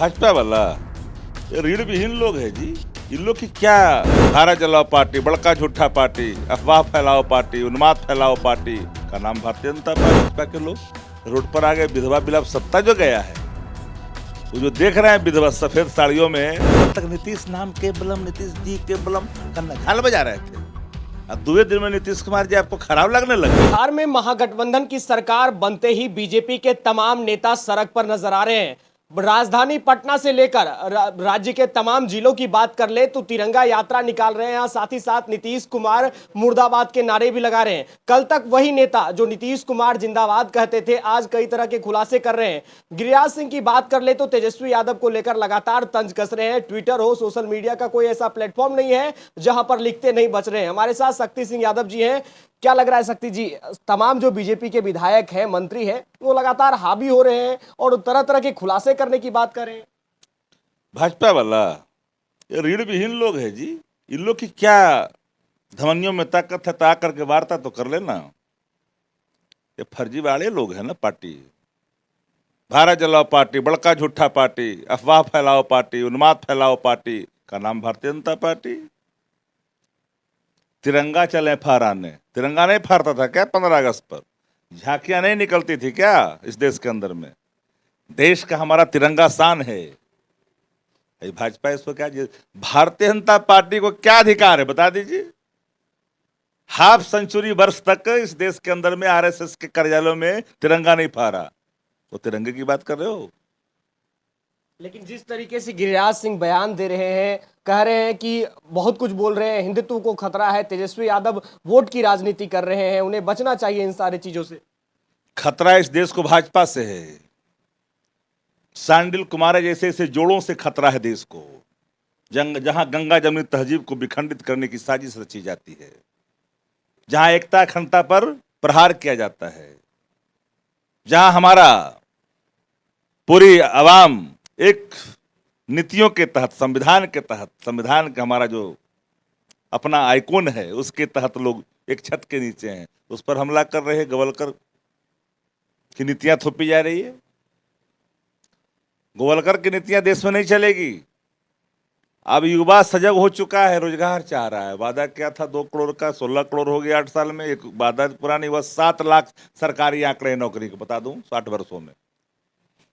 भाजपा वाला ये रीढ़ विहीन लोग है जी। इन लोग की क्या धारा जलाओ पार्टी, बड़का झूठा पार्टी, अफवाह फैलाओ पार्टी, उन्माद फैलाओ पार्टी का नाम भारतीय जनता पार्टी। भाजपा के लोग रोड पर आ गए। विधवा विलाप सत्ता जो गया है, वो जो देख रहे हैं विधवा सफेद साड़ियों में, तब तक नीतीश नाम के बलम, नीतीश जी के बलम का नगाल बजा रहे थे। अब 2 दिन में नीतीश कुमार जी आपको खराब लगने लगे। बिहार में महागठबंधन की सरकार बनते ही बीजेपी के तमाम नेता सड़क पर नजर आ रहे हैं। राजधानी पटना से लेकर राज्य के तमाम जिलों की बात कर ले तो तिरंगा यात्रा निकाल रहे हैं। साथ ही साथ नीतीश कुमार मुर्दाबाद के नारे भी लगा रहे हैं। कल तक वही नेता जो नीतीश कुमार जिंदाबाद कहते थे, आज कई तरह के खुलासे कर रहे हैं। गिरिराज सिंह की बात कर ले तो तेजस्वी यादव को लेकर लगातार तंज कस रहे हैं। ट्विटर हो, सोशल मीडिया का कोई ऐसा प्लेटफॉर्म नहीं है जहां पर लिखते नहीं बच रहे हैं। हमारे साथ शक्ति सिंह यादव जी हैं। क्या लग रहा है शक्ति जी, तमाम जो बीजेपी के विधायक हैं, मंत्री हैं, वो लगातार हावी हो रहे हैं और तरह तरह के खुलासे करने की बात कर रहे हैं? भाजपा वाला ये रीढ़ विहीन लोग है जी। इन लोग की क्या धमनियों में ताकत है, ता करके वार्ता तो कर लेना। ये फर्जी वाले लोग हैं ना पार्टी। धारा जलाओ पार्टी, बड़का झूठा पार्टी, अफवाह फैलाओ पार्टी, उन्माद फैलाओ पार्टी का नाम भारतीय जनता पार्टी। तिरंगा चले फहराने, तिरंगा नहीं फहरता था क्या 15 अगस्त पर? झांकियां नहीं निकलती थी क्या इस देश के अंदर में? देश का हमारा तिरंगा शान है। भाजपा इसको क्या, भारतीय जनता पार्टी को क्या अधिकार है बता दीजिए? हाफ सेंचुरी वर्ष तक इस देश के अंदर में आरएसएस के कार्यालयों में तिरंगा नहीं फहरा। वो तिरंगे की बात कर रहे हो? लेकिन जिस तरीके से गिरिराज सिंह बयान दे रहे हैं, कह रहे हैं कि बहुत कुछ बोल रहे हैं, हिंदुत्व को खतरा है, तेजस्वी यादव वोट की राजनीति कर रहे हैं, उन्हें बचना चाहिए इन सारी चीजों से। खतरा इस देश को भाजपा से है। सांडिल कुमार जैसे ऐसे जोड़ों से खतरा है देश को। जहां गंगा जमुनी तहजीब को विखंडित करने की साजिश रची जाती है, जहां एकता अखंडता पर प्रहार किया जाता है, जहां हमारा पूरी आवाम एक नीतियों के तहत, संविधान के तहत, संविधान का हमारा जो अपना आइकॉन है उसके तहत लोग एक छत के नीचे हैं, उस पर हमला कर रहे हैं। गोवलकर की नीतियां थोपी जा रही है। गोवलकर की नीतियां देश में नहीं चलेगी। अब युवा सजग हो चुका है, रोजगार चाह रहा है। वादा क्या था 2 करोड़ का, 16 करोड़ हो गया 8 साल में। एक वादा पुरानी हुआ 7 लाख सरकारी आंकड़े नौकरी को, बता दूं 60 वर्षों में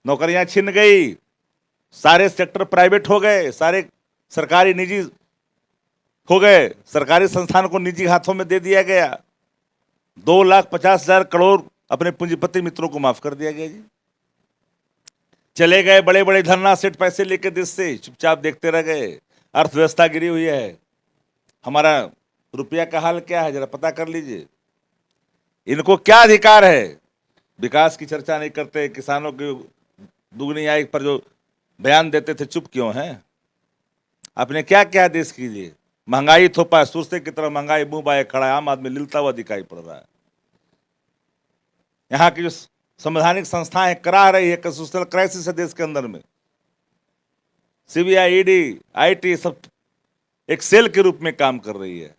नौकरियां छिन गई। सारे सेक्टर प्राइवेट हो गए, सारे सरकारी निजी हो गए। सरकारी संस्थान को निजी हाथों में दे दिया गया। 2,50,000 करोड़ अपने पूंजीपति मित्रों को माफ कर दिया गया जी। चले गए बड़े बड़े धरना सेठ पैसे लेके देश से, चुपचाप देखते रह गए। अर्थव्यवस्था गिरी हुई है। हमारा रुपया का हाल क्या है जरा पता कर लीजिए। इनको क्या अधिकार है? विकास की चर्चा नहीं करते। किसानों की दुगनी आय पर जो बयान देते थे, चुप क्यों हैं? आपने क्या क्या देश के लिए? महंगाई थोपा, सुरसे की तरह महंगाई मुंह बाए खड़ा है। आम आदमी लिलता हुआ दिखाई पड़ रहा है। यहाँ की जो संवैधानिक संस्थाएं करा रही है कंस्टिट्यूशनल क्राइसिस है देश के अंदर में। सीबीआई, ईडी, आईटी सब एक सेल के रूप में काम कर रही है,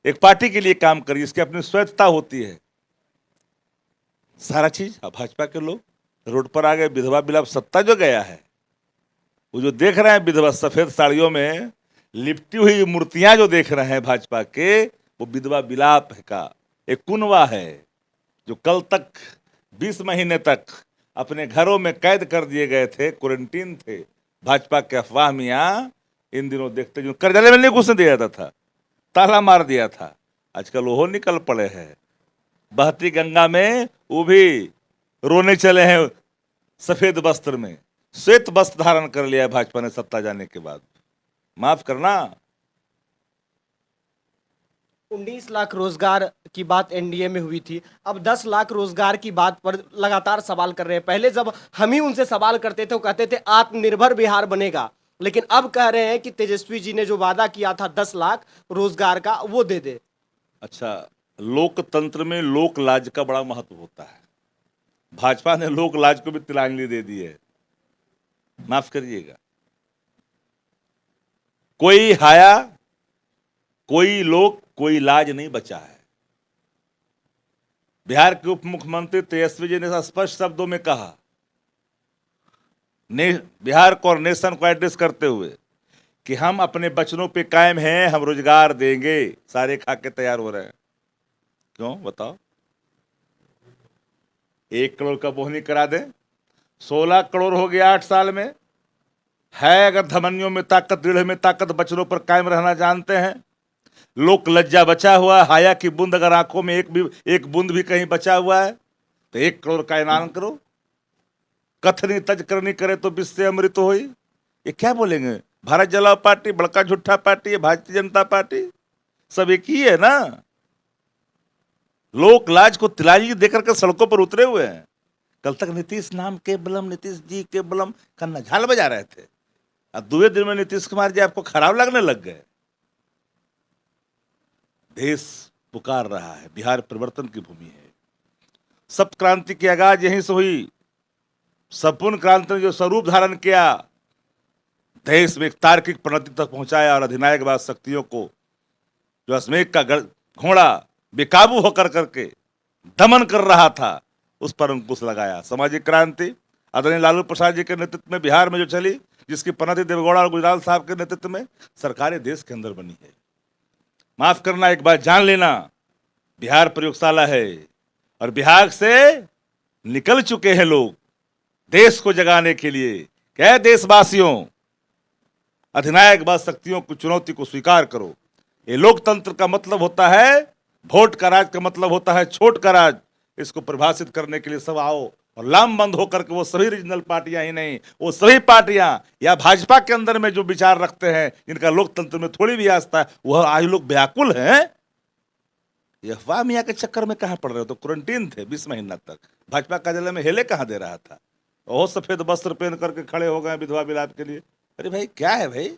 एक पार्टी के लिए काम कर रही है। इसकी अपनी स्वायत्तता होती है। सारा चीज भाजपा के लोग रोड पर आ गए। विधवा विलाप सत्ता जो गया है, वो जो देख रहे हैं विधवा सफेद साड़ियों में लिपटी हुई मूर्तियां जो देख रहे हैं भाजपा के, वो विधवा विलाप का एक कुनवा है जो कल तक 20 महीने तक अपने घरों में कैद कर दिए गए थे, क्वारंटीन थे। भाजपा के अफवाह मियां इन दिनों देखते जो कार्यालय में नहीं घुसने दिया जाता था, ताला मार दिया था, आजकल वो निकल पड़े हैं बहती गंगा में। वो भी रोने चले हैं सफेद वस्त्र में। श्वेत वस्त्र धारण कर लिया है भाजपा ने सत्ता जाने के बाद। माफ करना। 19 लाख रोजगार की बात एनडीए में हुई थी, अब 10 लाख रोजगार की बात पर लगातार सवाल कर रहे हैं। पहले जब हम ही उनसे सवाल करते थे, वो कहते थे आत्मनिर्भर बिहार बनेगा, लेकिन अब कह रहे हैं कि तेजस्वी जी ने जो वादा किया था 10 लाख रोजगार का, वो दे दे। अच्छा, लोकतंत्र में लोक लाज का बड़ा महत्व होता है। भाजपा ने लोक लाज को भी तिलांजलि दे दी है। माफ करिएगा, कोई हाया, कोई लोक, कोई लाज नहीं बचा है। बिहार के उप मुख्यमंत्री तेजस्वी जी ने स्पष्ट शब्दों में कहा बिहार को और नेशन को एड्रेस करते हुए कि हम अपने वचनों पे कायम हैं, हम रोजगार देंगे, सारे खा के तैयार हो रहे हैं। क्यों बताओ? 1 करोड़ का बोहनी करा दें, 16 करोड़ हो गया 8 साल में। है अगर धमनियों में ताकत, दृढ़ में ताकत, वचनों पर कायम रहना जानते हैं, लोक लज्जा बचा हुआ है, हाया की बूंद अगर आंखों में एक बूंद भी कहीं बचा हुआ है तो 1 करोड़ का ऐलान करो। कथनी तज करनी करे तो विष से अमृत होई। ये क्या बोलेंगे? भारत जलाओ पार्टी बड़का झूठा पार्टी है, भारतीय जनता पार्टी सब एक ही है ना। लोक लाज को तिलांजलि देकर के सड़कों पर उतरे हुए हैं। कल तक नीतीश नाम के बलम, नीतीश जी के बलम का नझाल बजा रहे थे, अब दूसरे दिन में नीतीश कुमार जी आपको खराब लगने लग गए। देश पुकार रहा है, बिहार परिवर्तन की भूमि है। सब क्रांति की आगाज यहीं से हुई। संपूर्ण क्रांति ने जो स्वरूप धारण किया, देश में एक तार्किक प्रणति तक पहुंचाया और अधिनायकवाद शक्तियों को, जो अश्वेत का घोड़ा बेकाबू होकर करके दमन कर रहा था, उस पर अंकुश लगाया। सामाजिक क्रांति आदरणीय लालू प्रसाद जी के नेतृत्व में बिहार में जो चली, जिसकी प्रणति देवेगौड़ा और गुजराल साहब के नेतृत्व में सरकारें देश के अंदर बनी है। माफ करना, एक बात जान लेना, बिहार प्रयोगशाला है और बिहार से निकल चुके हैं लोग देश को जगाने के लिए। क्या देशवासियों, अधिनायकवाद शक्तियों की चुनौती को स्वीकार करो। ये लोकतंत्र का मतलब होता है, वोट का राज का मतलब होता है छोट का राज। इसको परिभाषित करने के लिए सब आओ और लामबंद होकर के वो सभी रीजनल पार्टियां ही नहीं, वो सभी पार्टियां या भाजपा के अंदर में जो विचार रखते हैं, जिनका लोकतंत्र में थोड़ी भी आस्था है, वह आज लोग व्याकुल हैं। ये अफवाह मियाँ के चक्कर में कहां पड़ रहे हो? तो क्वारंटीन थे 20 महीना तक, भाजपा कार्यालय में हिले कहां दे रहा था? और सफेद वस्त्र पहन करके खड़े हो गए विधवा विलाप के लिए। अरे भाई क्या है भाई?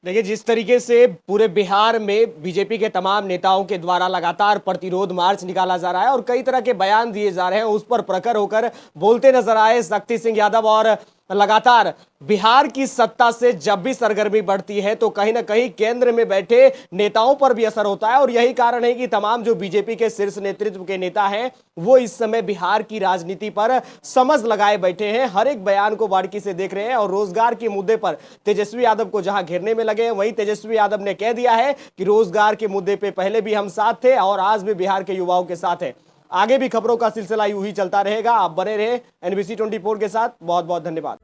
देखिए, जिस तरीके से पूरे बिहार में बीजेपी के तमाम नेताओं के द्वारा लगातार प्रतिरोध मार्च निकाला जा रहा है और कई तरह के बयान दिए जा रहे हैं, उस पर प्रखर होकर बोलते नजर आए शक्ति सिंह यादव। और लगातार बिहार की सत्ता से जब भी सरगर्मी बढ़ती है तो कहीं ना कहीं केंद्र में बैठे नेताओं पर भी असर होता है। और यही कारण है कि तमाम जो बीजेपी के शीर्ष नेतृत्व के नेता हैं, वो इस समय बिहार की राजनीति पर समझ लगाए बैठे हैं, हर एक बयान को बारीकी से देख रहे हैं। और रोजगार के मुद्दे पर तेजस्वी यादव को जहां घेरने में लगे हैं, वहीं तेजस्वी यादव ने कह दिया है कि रोजगार के मुद्दे पर पहले भी हम साथ थे और आज भी बिहार के युवाओं के साथ है। आगे भी खबरों का सिलसिला यूं ही चलता रहेगा। आप बने रहे NBC 24 के साथ। बहुत बहुत धन्यवाद।